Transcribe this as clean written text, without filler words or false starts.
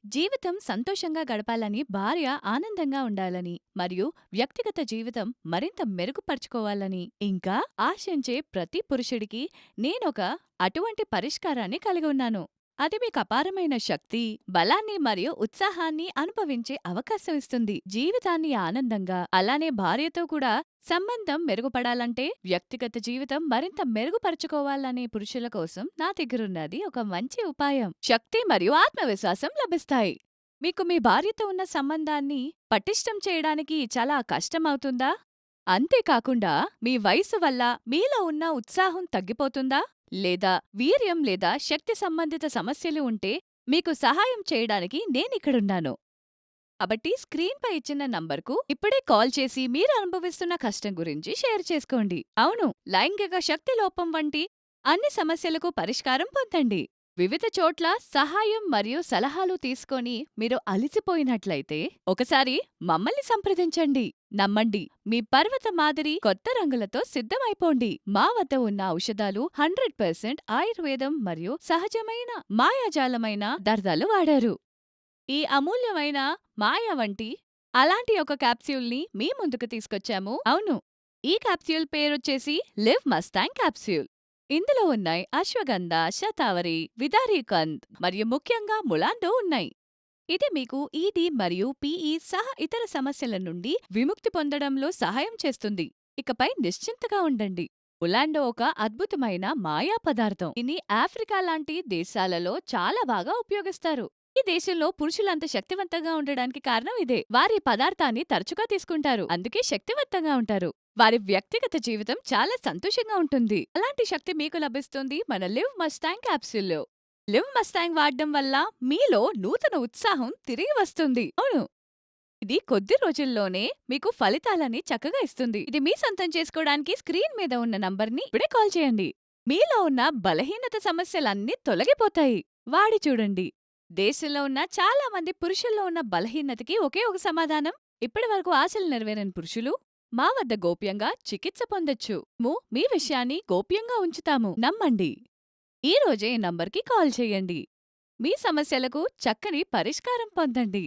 జీవితం సంతోషంగా గడపాలని, భార్య ఆనందంగా ఉండాలని, మరియు వ్యక్తిగత జీవితం మరింత మెరుగుపరుచుకోవాలని, ఇంకా ఆశించే ప్రతి పురుషుడికి నేనొక అటువంటి పరిష్కారాన్ని కలిగి ఉన్నాను. అది మీకు అపారమైన శక్తి, బలాన్ని మరియు ఉత్సాహాన్ని అనుభవించే అవకాశం ఇస్తుంది. జీవితాన్ని ఆనందంగా, అలానే భార్యతో కూడా సంబంధం మెరుగుపడాలంటే, వ్యక్తిగత జీవితం మరింత మెరుగుపరుచుకోవాలనే పురుషుల కోసం నా దగ్గరున్నది ఒక మంచి ఉపాయం. శక్తి మరియు ఆత్మవిశ్వాసం లభిస్తాయి. మీకు మీ భార్యతో ఉన్న సంబంధాన్ని పటిష్టం చేయడానికి చాలా కష్టమవుతుందా? అంతేకాకుండా మీ వయసు వల్ల మీలో ఉన్న ఉత్సాహం తగ్గిపోతుందా? లేదా వీర్యం లేదా శక్తి సంబంధిత సమస్యలు ఉంటే మీకు సహాయం చేయడానికి నేనిక్కడున్నాను. కాబట్టి స్క్రీన్‌పై ఇచ్చిన నంబర్‌కు ఇప్పుడే కాల్ చేసి మీరు అనుభవిస్తున్న కష్టం గురించి షేర్ చేసుకోండి. అవును, లైంగిక శక్తి లోపం వంటి అన్ని సమస్యలకు పరిష్కారం పొందండి. వివిధ చోట్ల సహాయం మరియు సలహాలు తీసుకొని మీరు అలిసిపోయినట్లయితే ఒకసారి మమ్మల్ని సంప్రదించండి. నమ్మండి, మీ పర్వత మాదిరి కొత్త రంగులతో సిద్ధమైపోండి. మా వద్ద ఉన్న ఔషధాలు 100% ఆయుర్వేదం మరియు సహజమైన మాయాజాలమైన దర్దాలు వాడారు. ఈ అమూల్యమైన మాయ వంటి అలాంటి ఒక క్యాప్స్యూల్ని మీ ముందుకు తీసుకొచ్చాము. అవును, ఈ క్యాప్స్యూల్ పేరొచ్చేసి లివ్ మస్తాంగ్ క్యాప్స్యూల్. ఇందులో ఉన్నాయి అశ్వగంధ, శతావరి, విదారీకంద్ మరియు ముఖ్యంగా ములాండో ఉన్నాయి. ఇది మీకు ఈడీ మరియు పీఈ సహా ఇతర సమస్యల నుండి విముక్తి పొందడంలో సహాయం చేస్తుంది. ఇకపై నిశ్చింతగా ఉండండి. ములాండో ఒక అద్భుతమైన మాయా పదార్థం. దీన్ని ఆఫ్రికా లాంటి దేశాలలో చాలా బాగా ఉపయోగిస్తారు. ఈ దేశంలో పురుషులంత శక్తివంతంగా ఉండడానికి కారణం ఇదే. వారి పదార్థాన్ని తరచుగా తీసుకుంటారు, అందుకే శక్తివంతంగా ఉంటారు. వారి వ్యక్తిగత జీవితం చాలా సంతోషంగా ఉంటుంది. అలాంటి శక్తి మీకు లభిస్తుంది మన లివ్ మస్తాంగ్ క్యాప్సూల్లో. లివ్ మస్తాంగ్ వాడడం వల్ల మీలో నూతన ఉత్సాహం తిరిగి వస్తుంది. అవును, ఇది కొద్ది రోజుల్లోనే మీకు ఫలితాలని చక్కగా ఇస్తుంది. ఇది మీ సొంతం చేసుకోవడానికి స్క్రీన్ మీద ఉన్న నంబర్ని ఇప్పుడే కాల్ చేయండి. మీలో ఉన్న బలహీనత సమస్యలన్నీ తొలగిపోతాయి. వాడి చూడండి. దేశంలో ఉన్న చాలా మంది పురుషుల్లో ఉన్న బలహీనతకి ఒకే ఒక సమాధానం. ఇప్పటి వరకు ఆశలు నెరవేరని పురుషులు మా వద్ద గోప్యంగా చికిత్స పొందొచ్చు. మీ విషయాన్ని గోప్యంగా ఉంచుతాము. నమ్మండి. ఈ రోజే ఈ నంబర్కి కాల్ చేయండి. మీ సమస్యలకు చక్కని పరిష్కారం పొందండి.